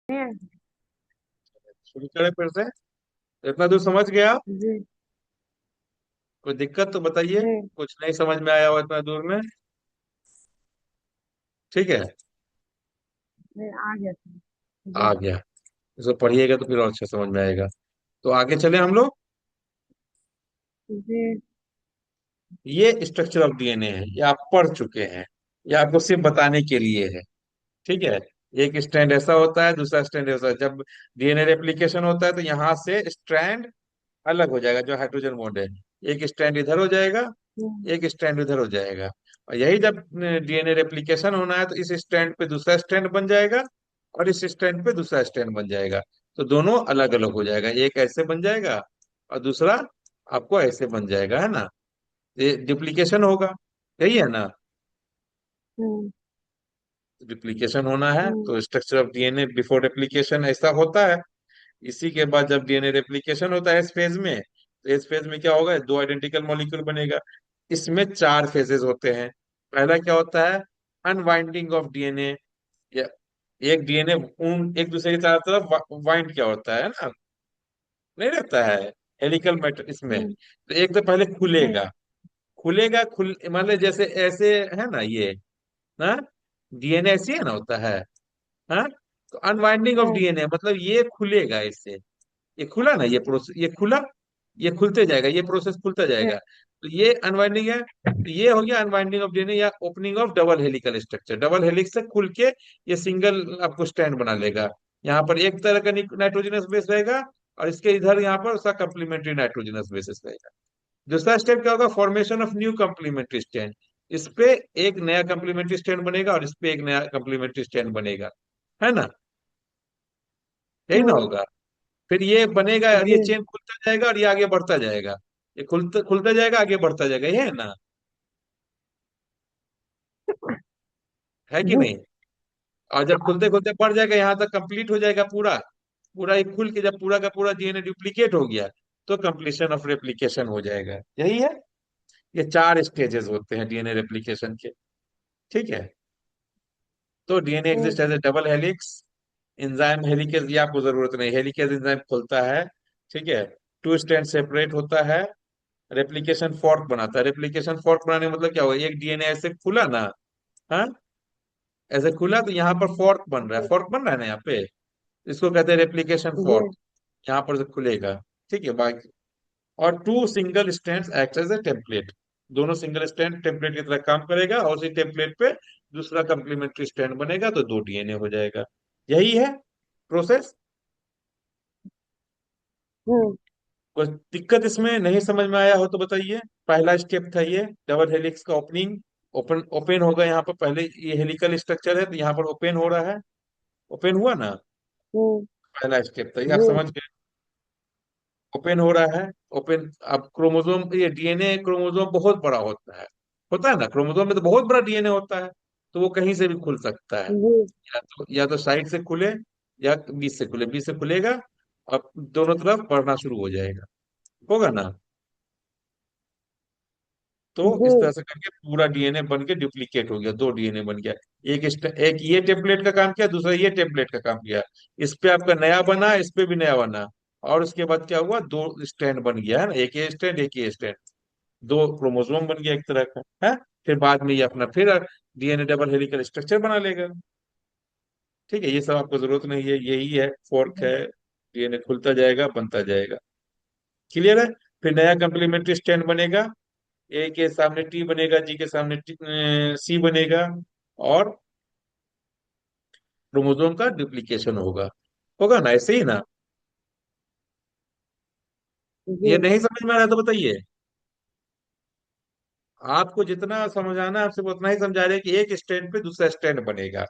जी। शुरू करें फिर से। इतना दूर समझ गए आप? जी। कोई दिक्कत तो बताइए। जी। कुछ नहीं समझ में आया हो इतना दूर में? ठीक है। आ गया था। आ जी। गया। इसको पढ़िएगा तो फिर और अच्छा समझ में आएगा। तो आगे चले हम लोग। जी। ये स्ट्रक्चर ऑफ डीएनए है, ये आप पढ़ चुके हैं। ये आपको सिर्फ बताने के लिए है। ठीक है। एक स्ट्रैंड ऐसा होता है, दूसरा स्ट्रैंड ऐसा। जब डीएनए रेप्लिकेशन होता है तो यहाँ से स्ट्रैंड अलग हो जाएगा, जो हाइड्रोजन बॉन्ड है। एक स्ट्रैंड इधर हो जाएगा, हम्म। एक स्ट्रैंड उधर हो जाएगा। और यही जब डीएनए रेप्लिकेशन होना है तो इस स्ट्रैंड पे दूसरा स्ट्रैंड बन जाएगा, और इस स्ट्रैंड पे दूसरा स्ट्रैंड बन जाएगा। तो दोनों अलग अलग हो जाएगा, एक ऐसे बन जाएगा और दूसरा आपको ऐसे बन जाएगा, है ना। ये डुप्लीकेशन होगा, यही है ना। हम्म। डुप्लीकेशन होना है हम्म। तो structure of DNA before replication ऐसा होता है। इसी के बाद जब डीएनए रेप्लिकेशन होता है इस फेज में, तो इस फेज में क्या होगा, दो आइडेंटिकल मॉलिक्यूल बनेगा। इसमें चार फेजेस होते हैं। पहला क्या होता है, अनवाइंडिंग ऑफ डीएनए। या एक डीएनए उन एक दूसरे के चारों तरफ वाइंड क्या होता है ना, नहीं रहता है हेलिकल मैटर इसमें। हम्म। तो एक तो पहले जी। खुलेगा। खुलेगा खुल मतलब जैसे ऐसे है ना ये, ना डीएनए ऐसे है ना होता है। हाँ। तो अनवाइंडिंग ऑफ हम्म। डीएनए मतलब ये खुलेगा इससे। ये खुला ना, ये प्रोसेस, ये खुला, ये खुलते जाएगा, ये प्रोसेस खुलता जी। जाएगा। तो ये अनवाइंडिंग है, तो ये हो गया अनवाइंडिंग ऑफ डीएनए या opening of double helical structure. Double helix से खुल के ये सिंगल आपको स्टैंड बना लेगा। यहाँ पर एक तरह का नाइट्रोजनस बेस रहेगा, और इसके इधर यहाँ पर उसका कंप्लीमेंट्री नाइट्रोजनस बेसिस रहेगा। दूसरा स्टेप क्या होगा, formation of new complementary stand. इस पे एक नया कंप्लीमेंट्री स्टैंड बनेगा और इस पे एक नया कंप्लीमेंट्री स्टैंड बनेगा, है ना। यही ना हम्म। होगा। फिर ये बनेगा और ये जी। चेन खुलता जाएगा और ये आगे बढ़ता जाएगा। ये खुलता खुलता जाएगा, आगे बढ़ता जाएगा, ये है ना। है कि जी। नहीं। और जब खुलते खुलते बढ़ जाएगा, यहाँ तक कंप्लीट हो जाएगा पूरा। पूरा ये खुल के जब पूरा का पूरा डीएनए डुप्लीकेट हो गया, तो कंप्लीशन ऑफ रेप्लिकेशन हो जाएगा, यही है। ये चार स्टेजेस होते हैं डीएनए रेप्लिकेशन के। ठीक है। तो DNA exist hmm. As a double helix. Enzyme helicase, ये आपको जरूरत नहीं, हेलिकेज एंजाइम खुलता है। ठीक है। टू स्ट्रैंड सेपरेट होता है। रेप्लिकेशन फॉर्क बनाता है। रेप्लिकेशन फॉर्क बनाने का मतलब क्या हुआ, एक डीएनए ऐसे खुला ना। हाँ। ऐसे खुला तो यहाँ पर फॉर्क बन रहा है, जी। फॉर्क बन रहा है ना यहाँ पे। इसको कहते हैं रेप्लिकेशन जी। फॉर्क। यहाँ पर से खुलेगा। ठीक है बाकी। और two single strands act as a template. दोनों सिंगल स्ट्रैंड टेम्पलेट की तरह काम करेगा, और उसी टेम्पलेट पे दूसरा कंप्लीमेंट्री स्ट्रैंड बनेगा, तो दो डीएनए हो जाएगा। यही है प्रोसेस। हम्म। कुछ दिक्कत इसमें नहीं समझ में आया हो तो बताइए। पहला स्टेप था ये डबल हेलिक्स का ओपनिंग। ओपन ओपन होगा यहाँ पर, पहले ये हेलिकल स्ट्रक्चर है तो यहाँ पर ओपन हो रहा है। ओपन हुआ ना। हम्म। पहला स्टेप था ये, आप जी। समझ गए। ओपन हो रहा है। ओपन, अब क्रोमोसोम, ये डीएनए क्रोमोसोम बहुत बड़ा होता है ना। क्रोमोसोम में तो बहुत बड़ा डीएनए होता है। तो वो कहीं से भी खुल सकता है। जी। या तो साइड से खुले, या बीच से खुले। बीच से खुलेगा और दोनों तरफ बढ़ना शुरू हो जाएगा, होगा ना। तो जी। इस तरह से करके पूरा डीएनए बन के डुप्लीकेट हो गया, दो डीएनए बन गया। एक ये टेम्पलेट का काम किया, दूसरा ये टेम्पलेट का काम किया। इस पे आपका नया बना, इस पे भी नया बना। और उसके बाद क्या हुआ, दो स्टैंड बन गया, है ना। एक ये स्टैंड, एक ये स्टैंड। दो क्रोमोसोम बन गया एक तरह का, है। फिर बाद में ये अपना फिर डीएनए डबल हेलिकल स्ट्रक्चर बना लेगा। ठीक है, ये सब आपको जरूरत नहीं है, यही है फोर्क है। डीएनए खुलता जाएगा, बनता जाएगा। क्लियर है। फिर नया कंप्लीमेंट्री स्टैंड बनेगा। ए के सामने टी बनेगा, जी के सामने सी बनेगा। और क्रोमोसोम का डुप्लीकेशन होगा। होगा ना, ऐसे ही ना। जी। ये नहीं समझ में आ रहा तो बताइए। आपको जितना समझाना है आपसे वो उतना ही समझा रहे हैं कि एक स्टैंड पे दूसरा स्टैंड बनेगा।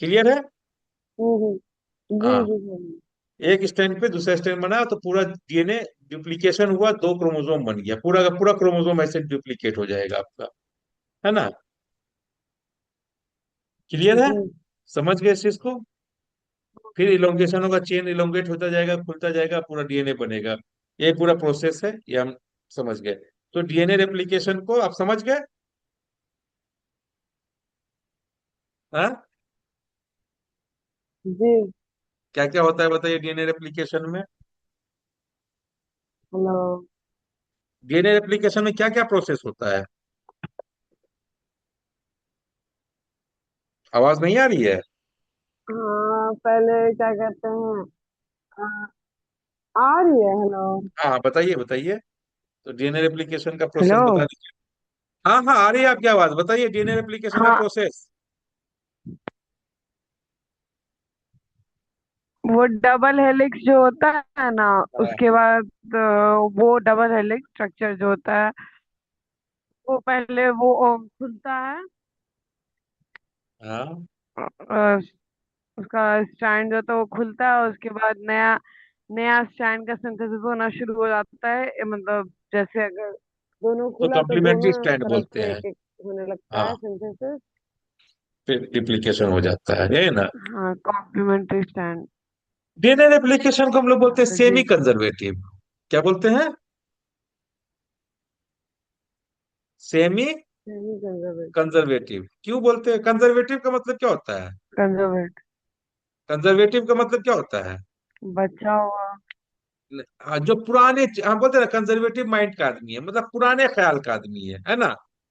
क्लियर है। हम्म। जी। हाँ। जी। जी। एक स्टैंड पे दूसरा स्टैंड बना तो पूरा डीएनए डुप्लीकेशन हुआ, दो क्रोमोसोम बन गया, पूरा का पूरा क्रोमोसोम ऐसे डुप्लीकेट हो जाएगा आपका, है ना। क्लियर है। जी। समझ गए इस चीज को। फिर इलोंगेशन होगा, चेन इलोंगेट होता जाएगा, खुलता जाएगा, पूरा डीएनए बनेगा। ये पूरा प्रोसेस है, ये हम समझ गए। तो डीएनए रेप्लिकेशन को आप समझ गए। हाँ। जी। क्या क्या होता है बताइए डीएनए रेप्लिकेशन में। हेलो। डीएनए रेप्लिकेशन में क्या क्या प्रोसेस होता है? आवाज नहीं आ रही है? हाँ, पहले क्या कहते हैं। आ, आ रही है। हेलो। हाँ हाँ, बताइए बताइए। तो डीएनए रेप्लिकेशन का प्रोसेस हेलो। बता दीजिए। हाँ हाँ, आ रही है आपकी आवाज, बताइए डीएनए रेप्लिकेशन का हाँ, प्रोसेस। वो डबल हेलिक्स जो होता है ना, हाँ उसके बाद वो डबल हेलिक्स स्ट्रक्चर जो होता है, वो पहले वो खुलता है। हाँ। अ, उसका स्टैंड जो होता है वो खुलता है, उसके बाद नया नया स्टैंड का सिंथेसिस होना शुरू हो जाता है। मतलब जैसे अगर दोनों तो खुला तो कॉम्प्लीमेंट्री दोनों स्टैंड तरफ बोलते से हैं। एक एक होने लगता है हाँ, सिंथेसिस। फिर रिप्लिकेशन हो जाता है, यही ना? हाँ, कॉम्प्लीमेंट्री स्टैंड। डीएनए रेप्लिकेशन को हम लोग बोलते हैं तो सेमी जी, कंजर्वेटिव। क्या बोलते हैं? Semi semi conservative. कंजर्वेटिव क्यों बोलते हैं? कंजर्वेटिव का मतलब क्या होता है? कंजर्वेट, कंजर्वेटिव का मतलब क्या होता है? बचा हुआ। हाँ, जो पुराने हम बोलते हैं ना, कंजर्वेटिव माइंड का आदमी है, मतलब पुराने ख्याल का आदमी है ना?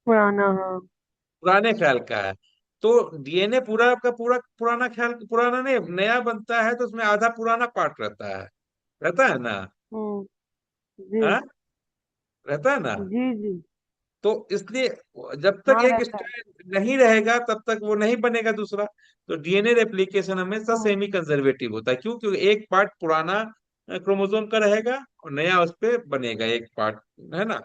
पुराना, हाँ। पुराने ख्याल का है। तो डीएनए पूरा का पूरा पुराना ख्याल, पुराना नहीं, नया बनता है तो उसमें आधा पुराना पार्ट रहता है ना? हम्म। जी। हाँ, रहता है ना? जी जी। तो इसलिए जब तक हाँ, एक रहता है। स्ट्रैंड नहीं रहेगा तब तक वो नहीं बनेगा दूसरा। तो डीएनए रेप्लिकेशन हमेशा हाँ। सेमी कंजर्वेटिव होता है। क्यों? क्योंकि एक पार्ट पुराना क्रोमोसोम का रहेगा और नया उस पे बनेगा एक पार्ट, है ना?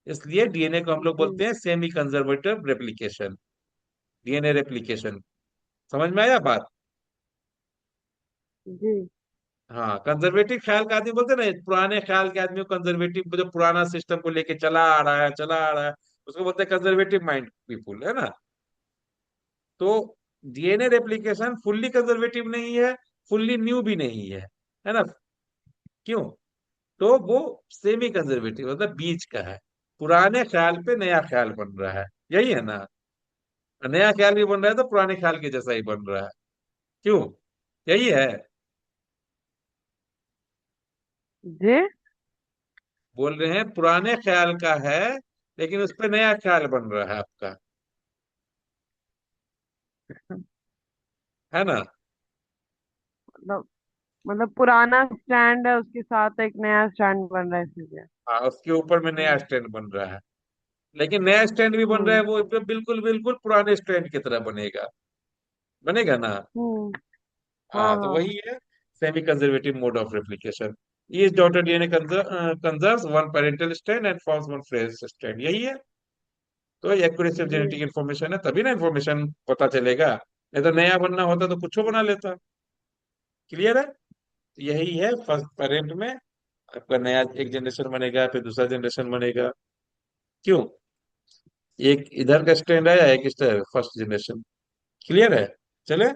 इसलिए डीएनए को हम लोग जी बोलते हैं semi conservative replication, DNA replication. समझ में आया बात? जी। हाँ, कंजर्वेटिव ख्याल का आदमी बोलते हैं ना, पुराने ख्याल के आदमी को कंजर्वेटिव, जो पुराना सिस्टम को लेके चला आ रहा है, उसको बोलते हैं कंजर्वेटिव माइंड पीपुल, है ना? तो डीएनए रेप्लिकेशन फुल्ली कंजर्वेटिव नहीं है, फुल्ली न्यू भी नहीं है ना? क्यों? तो वो सेमी कंजर्वेटिव मतलब बीच का है। पुराने ख्याल पे नया ख्याल बन रहा है, यही है ना? नया ख्याल भी बन रहा है तो पुराने ख्याल के जैसा ही बन रहा है। क्यों? यही है। जी। बोल रहे हैं पुराने ख्याल का है, लेकिन उस पे नया ख्याल बन रहा है आपका, है ना? मतलब मतलब पुराना स्टैंड है, उसके साथ एक नया स्टैंड बन रहा है इसीलिए। हाँ, उसके ऊपर में नया हम्म। स्टैंड बन रहा है। लेकिन नया स्टैंड भी बन रहा है, हम्म। वो बिल्कुल बिल्कुल पुराने स्टैंड की तरह बनेगा ना? हम्म। हाँ हाँ, तो हाँ। वही है semi conservative mode of replication. Each daughter DNA conserves one parental strand and forms one fresh strand, यही है। तो एक्यूरेसी ऑफ जी जेनेटिक इन्फॉर्मेशन है, तभी ना इन्फॉर्मेशन पता चलेगा। नहीं तो नया बनना होता तो कुछ बना लेता। क्लियर है? तो यही है फर्स्ट पेरेंट में आपका नया एक जनरेशन बनेगा, फिर दूसरा जनरेशन बनेगा। क्यों? एक इधर का स्टैंड आया, एक इस फर्स्ट जनरेशन। क्लियर है? चले।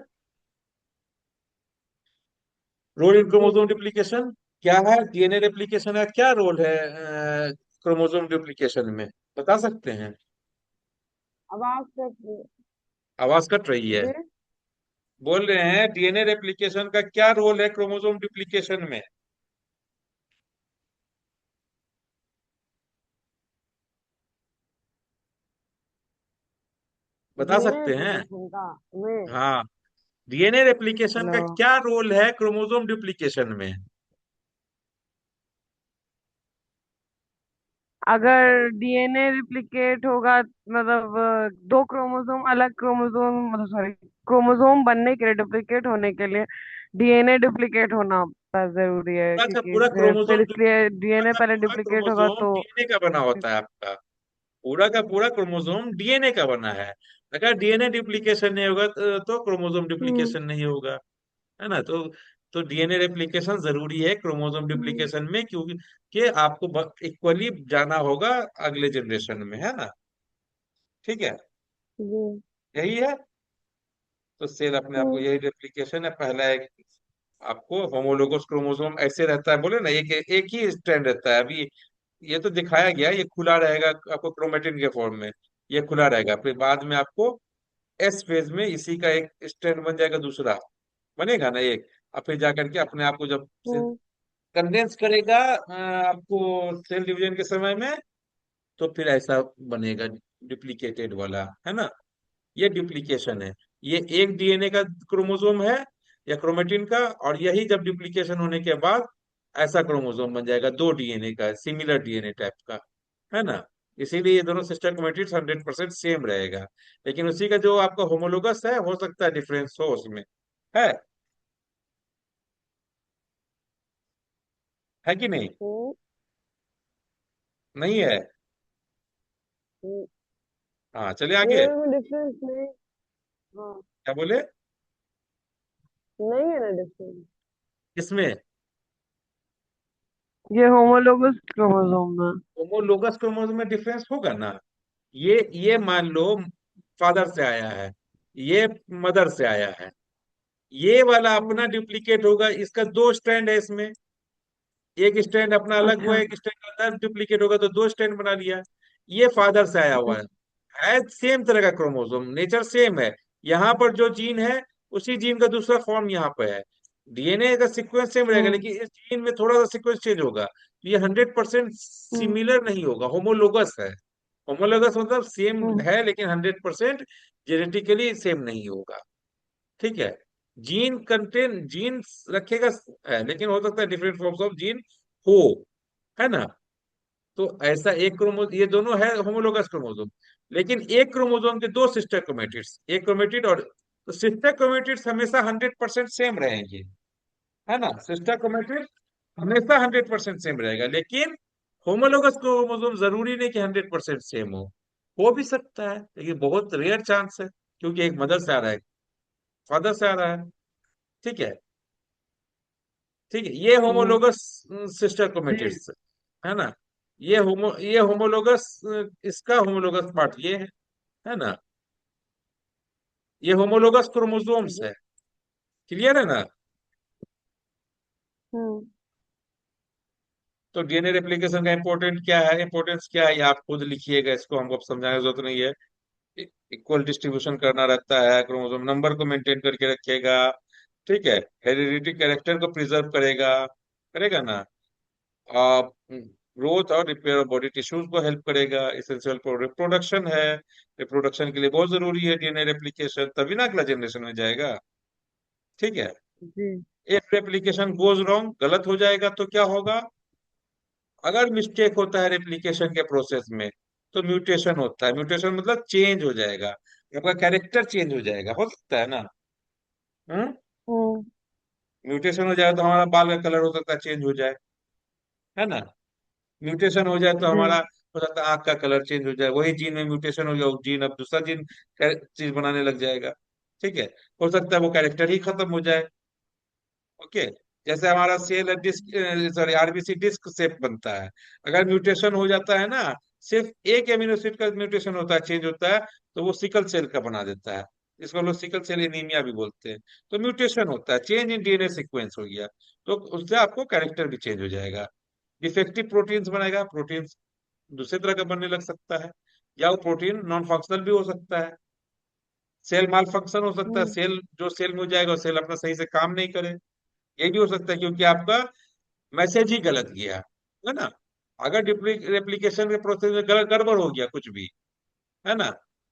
रोल इन जी। क्रोमोसोम डुप्लीकेशन क्या है? डीएनए रेप्लिकेशन का क्या रोल है क्रोमोसोम डुप्लीकेशन में? बता सकते हैं? आवाज कैसी? आवाज कट रही है। जी। बोल रहे हैं डीएनए रेप्लिकेशन का क्या रोल है क्रोमोसोम डुप्लीकेशन में? बता डीएनए सकते हैं? एप्लीकेशन का में। हाँ, डीएनए रेप्लिकेशन हेलो। का क्या रोल है क्रोमोसोम डुप्लीकेशन में? अगर डीएनए रिप्लिकेट होगा, मतलब दो क्रोमोसोम, अलग क्रोमोसोम, मतलब सॉरी, क्रोमोसोम बनने के लिए, डुप्लीकेट होने के लिए डीएनए डुप्लीकेट होना बहुत जरूरी है, पूरा का क्योंकि पूरा फिर क्रोमोसोम इसलिए पूरा डीएनए का पहले पूरा डुप्लीकेट होगा क्रोमोसोम तो। डीएनए का बना होता है आपका। पूरा का पूरा क्रोमोसोम डीएनए का बना है। अगर डीएनए डुप्लीकेशन नहीं होगा तो क्रोमोसोम हम्म। डुप्लीकेशन नहीं होगा, है ना? तो डीएनए रेप्लिकेशन जरूरी है क्रोमोसोम हम्म। डुप्लीकेशन में, क्योंकि कि आपको इक्वली जाना होगा अगले जनरेशन में, है ना? ठीक है, जी। यही है। तो सेल अपने आप को, हम्म। यही रेप्लिकेशन है। पहला एक आपको होमोलोगस क्रोमोसोम ऐसे रहता है, बोले ना, एक एक ही स्ट्रैंड रहता है अभी। ये तो दिखाया गया, ये खुला रहेगा आपको क्रोमेटिन के फॉर्म में। ये खुला रहेगा, फिर बाद में आपको एस फेज में इसी का एक स्ट्रैंड बन जाएगा दूसरा, बनेगा ना एक। और फिर जाकर के अपने आप को जब हम्म। कंडेंस करेगा आपको सेल डिवीजन के समय में, तो फिर ऐसा बनेगा डुप्लीकेटेड वाला, है ना। ये डुप्लीकेशन है। ये एक डीएनए का क्रोमोसोम है या क्रोमेटिन का, और यही जब डुप्लीकेशन होने के बाद ऐसा क्रोमोसोम बन जाएगा, दो डीएनए का, सिमिलर डीएनए टाइप का, है ना। इसीलिए ये दोनों सिस्टर क्रोमेटिड्स 100% सेम रहेगा। लेकिन उसी का जो आपका होमोलोगस है, हो सकता है डिफरेंस हो उसमें, है है कि नहीं? हम्म। नहीं है। हम्म। हाँ, चलिए आगे। ये में डिफरेंस नहीं। हाँ। क्या बोले? नहीं है ना डिफरेंस। इसमें ये होमोलोगस क्रोमोसोम में। होमोलोगस क्रोमोसोम में डिफरेंस होगा ना। ये मान लो फादर से आया है, ये मदर से आया है, ये वाला अपना हम्म। डुप्लीकेट होगा, इसका दो स्टैंड है इसमें। एक स्टैंड अपना अलग हुआ अच्छा। है, एक स्टैंड अंदर डुप्लीकेट होगा, तो दो स्टैंड बना लिया। ये फादर से आया हुआ हम्म। है सेम तरह का क्रोमोसोम, नेचर सेम है। यहाँ पर जो जीन है, उसी जीन का दूसरा फॉर्म यहाँ पे है। डीएनए का सीक्वेंस सेम रहेगा, हम्म। लेकिन इस जीन में थोड़ा सा सीक्वेंस चेंज होगा, तो ये 100% हम्म। सिमिलर नहीं होगा, होमोलोगस है। होमोलोगस मतलब सेम हम्म। है, लेकिन 100% जेनेटिकली सेम नहीं होगा। ठीक है। जीन कंटेन जीन रखेगा है, लेकिन हो सकता है डिफरेंट फॉर्म्स ऑफ जीन हो, है ना। तो ऐसा एक क्रोमो, ये दोनों है होमोलोगस क्रोमोसोम। लेकिन एक क्रोमोसोम के दो सिस्टर क्रोमेटिड्स, एक क्रोमेटिड और, तो सिस्टर क्रोमेटिड्स हमेशा 100% सेम रहेंगे, है ना। सिस्टर क्रोमेटिड हमेशा 100% सेम रहेगा, लेकिन होमोलोगस क्रोमोसोम जरूरी नहीं कि 100% सेम हो भी सकता है, लेकिन बहुत रेयर चांस है, क्योंकि एक मदर से आ रहा है, फादर से आ रहा है। ठीक है। ठीक है, ये हम्म। होमोलोगस सिस्टर जी। क्रोमेटिड्स है ना। ये होमोलोगस, इसका होमोलोगस पार्ट ये है ना। ये होमोलोगस क्रोमोसोम्स जी। है। क्लियर है ना। हम्म। तो डीएनए रेप्लिकेशन का इंपॉर्टेंट क्या है, इंपॉर्टेंस क्या है, ये आप खुद लिखिएगा, इसको हमको अब समझाने की जरूरत नहीं है। इक्वल डिस्ट्रीब्यूशन करना रहता है, क्रोमोसोम नंबर को मेंटेन करके रखेगा। ठीक है। हेरिडिटी कैरेक्टर को प्रिजर्व करेगा, करेगा ना। ग्रोथ और रिपेयर ऑफ बॉडी टिश्यूज को हेल्प करेगा, इसेंशियल फॉर रिप्रोडक्शन है। रिप्रोडक्शन के लिए बहुत जरूरी है डीएनए रेप्लिकेशन, तभी ना अगला जनरेशन में जाएगा। ठीक है। जी। इफ रेप्लिकेशन गोज रॉन्ग, गलत हो जाएगा, तो क्या होगा? अगर मिस्टेक होता है रेप्लिकेशन के प्रोसेस में, तो म्यूटेशन होता है। म्यूटेशन मतलब चेंज हो जाएगा, आपका कैरेक्टर चेंज हो जाएगा, हो सकता है ना। हम्म। हम्म। म्यूटेशन हो जाए तो हमारा बाल का कलर हो सकता है चेंज हो जाए, है ना। म्यूटेशन हो जाए तो जी। हमारा हो सकता है आंख का कलर चेंज हो जाए, वही जीन में म्यूटेशन हो गया, वो जीन अब दूसरा जीन चीज बनाने लग जाएगा। ठीक है। हो सकता है वो कैरेक्टर ही खत्म हो जाए। ओके। जैसे हमारा cell disc, sorry, RBC disc shape बनता है, अगर म्यूटेशन हो जाता है ना, सिर्फ एक एमिनो एसिड का म्यूटेशन होता है, चेंज होता है, तो वो सिकल सेल का बना देता है। इसको लोग सिकल सेल एनीमिया भी बोलते हैं। तो म्यूटेशन होता है, चेंज इन डीएनए सीक्वेंस हो गया, तो उससे आपको कैरेक्टर भी चेंज हो जाएगा। डिफेक्टिव प्रोटीन्स बनाएगा, प्रोटीन दूसरे तरह का बनने लग सकता है, या वो प्रोटीन नॉन फंक्शनल भी हो सकता है। सेल माल फंक्शन हो सकता है, हम्म। सेल जो सेल में हो जाएगा, सेल अपना सही से काम नहीं करे। ये भी हो सकता है, क्योंकि आपका मैसेज ही गलत गया, है ना। अगर रेप्लिकेशन के प्रोसेस में गड़बड़ हो गया कुछ भी, है ना,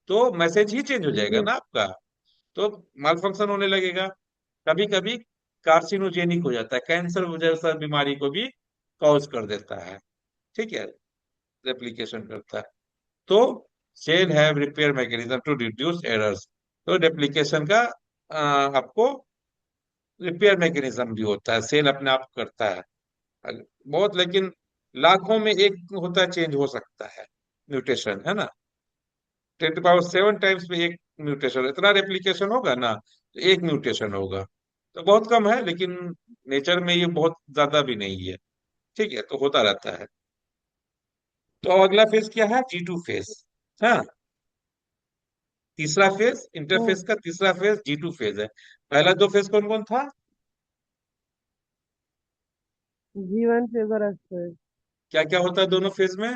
तो मैसेज ही चेंज हो जाएगा जी। ना आपका। तो माल फंक्शन होने लगेगा। कभी कभी कार्सिनोजेनिक हो जाता है, कैंसर जैसा बीमारी को भी कॉज कर देता है। ठीक है। रेप्लिकेशन करता है। तो cell have repair mechanism to reduce errors. तो रेप्लिकेशन का आपको रिपेयर मैकेनिज्म भी होता है, सेल अपने आप करता है। बहुत, लेकिन लाखों में एक होता है, चेंज हो सकता है, म्यूटेशन, है ना। 10 to the power 7 टाइम्स में एक म्यूटेशन, इतना रेप्लिकेशन होगा ना, तो एक म्यूटेशन होगा। तो बहुत कम है, लेकिन नेचर में ये बहुत ज्यादा भी नहीं है। ठीक है, तो होता रहता है। तो अगला फेज क्या है? G2 phase. हाँ। तीसरा फेज, हम्म। इंटरफेज का तीसरा फेज G2 फेज है। पहला दो फेज कौन कौन था? जीवन फेवर एक्सप्रेस। क्या क्या होता है दोनों फेज में?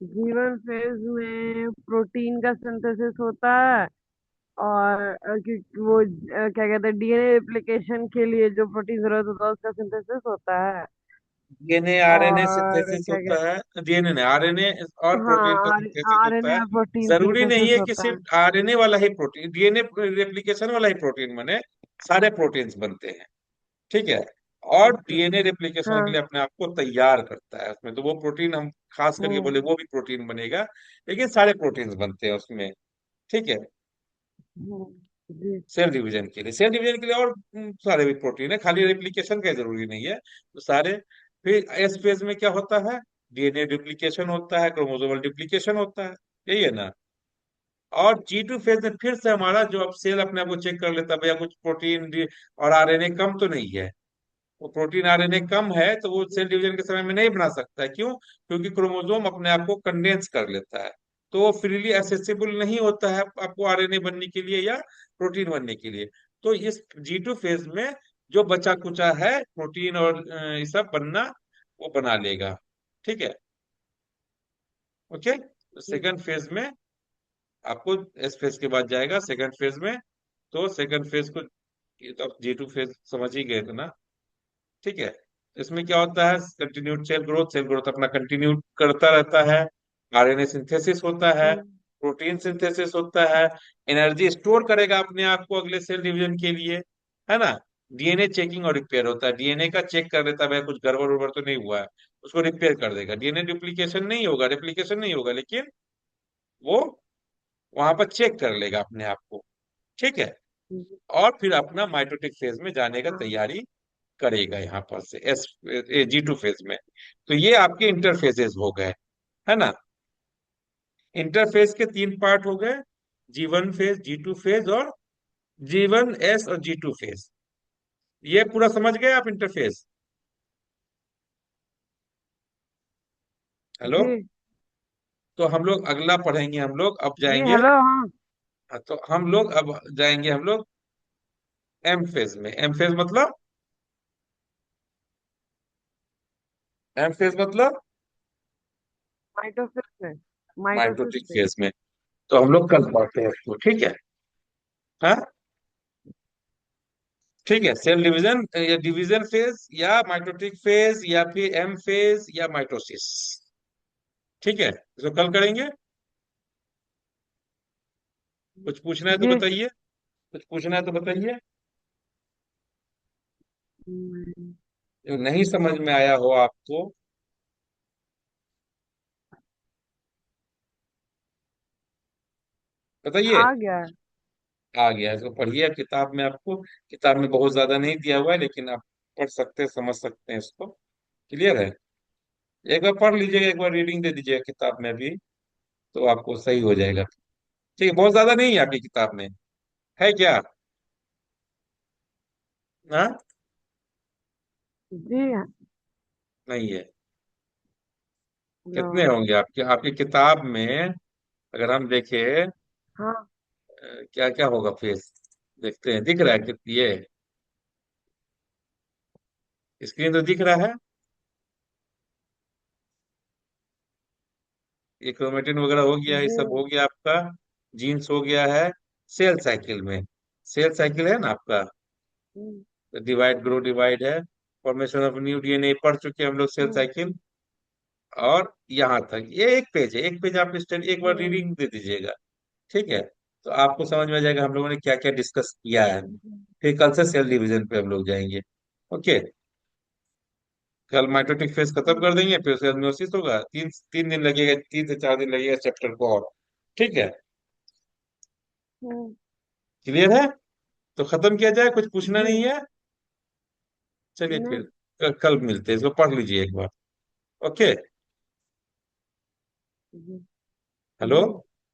जीवन फेज में प्रोटीन का सिंथेसिस होता है। और वो क्या कहते हैं, डीएनए रिप्लिकेशन के लिए जो प्रोटीन जरूरत होता है उसका सिंथेसिस होता है। डीएनए आरएनए और सिंथेसिस क्या होता कहते है, डीएनए नहीं, आरएनए और प्रोटीन का हाँ, सिंथेसिस होता आरएनए है। और प्रोटीन जरूरी नहीं सिंथेसिस है कि होता है। सिर्फ आरएनए वाला ही प्रोटीन, डीएनए रेप्लिकेशन वाला ही प्रोटीन बने, सारे प्रोटीन्स बनते हैं। ठीक है। और अच्छा। डीएनए रेप्लिकेशन के हाँ। लिए अपने आप को तैयार करता है उसमें, तो वो प्रोटीन हम खास करके हम्म। बोले वो भी प्रोटीन बनेगा, लेकिन सारे प्रोटीन्स बनते हैं उसमें। ठीक है। हम्म। जी। सेल डिवीजन के लिए और सारे भी प्रोटीन है, खाली रेप्लिकेशन का जरूरी नहीं है, तो सारे। फिर एस फेज में क्या होता है? डीएनए डुप्लीकेशन होता है, क्रोमोसोमल डुप्लीकेशन होता है, यही है ना। और G2 फेज में फिर से हमारा जो अब सेल अपने आप को चेक कर लेता है, भैया कुछ प्रोटीन और आरएनए कम तो नहीं है। वो प्रोटीन आरएनए कम है तो वो सेल डिवीजन के समय में नहीं बना सकता है, क्यों? क्योंकि क्रोमोसोम अपने आप को कंडेंस कर लेता है, तो वो फ्रीली एक्सेसिबल नहीं होता है आपको आरएनए बनने के लिए या प्रोटीन बनने के लिए। तो इस G2 फेज में जो बचा कुचा है प्रोटीन और ये सब बनना, वो बना लेगा। ठीक है। ओके। सेकंड फेज में आपको, एस फेज के बाद जाएगा सेकंड फेज में, तो सेकंड फेज को, ये तो आप G2 फेज समझ ही गए थे ना। ठीक है। इसमें क्या होता है? कंटिन्यूड सेल ग्रोथ अपना कंटिन्यू करता रहता है, आरएनए सिंथेसिस होता है, हम्म। प्रोटीन सिंथेसिस होता है, एनर्जी स्टोर करेगा अपने आप को अगले सेल डिवीजन के लिए, है ना। डीएनए चेकिंग और रिपेयर होता है, डीएनए का चेक कर लेता है भाई कुछ गड़बड़ उड़बड़ तो नहीं हुआ है, उसको रिपेयर कर देगा। डीएनए डुप्लीकेशन नहीं होगा, रेप्लिकेशन नहीं होगा, लेकिन वो वहां पर चेक कर लेगा अपने आप को। ठीक है। जी। और फिर अपना माइटोटिक फेज में जाने का हाँ। तैयारी करेगा यहाँ पर से G2 फेज में। तो ये आपके इंटरफेजेस हो गए, है ना। इंटरफेज के तीन पार्ट हो गए, G1 फेज, G2 फेज और G1S और G2 फेज। ये पूरा समझ गए आप इंटरफेस? हेलो। जी। तो हम लोग अगला पढ़ेंगे, हम लोग अब जी। जाएंगे। हेलो। हाँ। तो हम लोग अब जाएंगे हम लोग एम फेज में। एम फेज मतलब, एम फेज मतलब माइटोसिस में। माइटोसिस माइटोटिक में। फेज में। तो हम लोग कल पढ़ते हैं इसको, ठीक है। हाँ, ठीक है। सेल डिवीजन या डिवीजन फेज या माइटोटिक फेज या फिर एम फेज या माइटोसिस। ठीक है, इसको कल करेंगे। कुछ पूछना है तो जी। बताइए, कुछ पूछना है तो बताइए। हम्म। जो नहीं समझ में आया हो आपको, बताइए। आ गया है। आ गया, इसको पढ़िए किताब में, आपको किताब में बहुत ज्यादा नहीं दिया हुआ है, लेकिन आप पढ़ सकते हैं, समझ सकते हैं इसको। क्लियर है? एक बार पढ़ लीजिएगा, एक बार रीडिंग दे दीजिएगा किताब में भी, तो आपको सही हो जाएगा। ठीक है, बहुत ज्यादा नहीं है आपकी किताब में, है क्या? हाँ, जी। नहीं है। नो। कितने होंगे आपके आपकी किताब में? अगर हम देखें, हाँ। क्या क्या होगा फेस, देखते हैं, दिख रहा है कितनी ये? स्क्रीन तो दिख रहा है। ये क्रोमेटिन वगैरह हो गया, ये जी। सब हो गया आपका। जीन्स हो गया है। सेल साइकिल में, सेल साइकिल है ना आपका, हम्म। डिवाइड ग्रो डिवाइड है, फॉर्मेशन ऑफ न्यू डीएनए पढ़ चुके हैं हम लोग, सेल हम्म। साइकिल। और यहाँ तक ये एक पेज है, एक पेज आप स्टडी एक बार हम्म। रीडिंग दे दीजिएगा। ठीक है। तो आपको समझ में आ जाएगा हम लोगों ने क्या क्या डिस्कस किया है। फिर कल से सेल डिवीजन पे हम लोग जाएंगे। ओके। कल माइटोटिक फेज खत्म कर देंगे, फिर उसके बाद म्यूसिस होगा, तीन तीन दिन लगेगा, 3 से 4 दिन लगेगा चैप्टर को और। ठीक है। हम्म। क्लियर है? तो खत्म किया जाए, कुछ पूछना जी। नहीं है। चलिए फिर, नहीं। कल मिलते हैं, इसको पढ़ लीजिए एक बार। ओके। जी। हेलो। जी।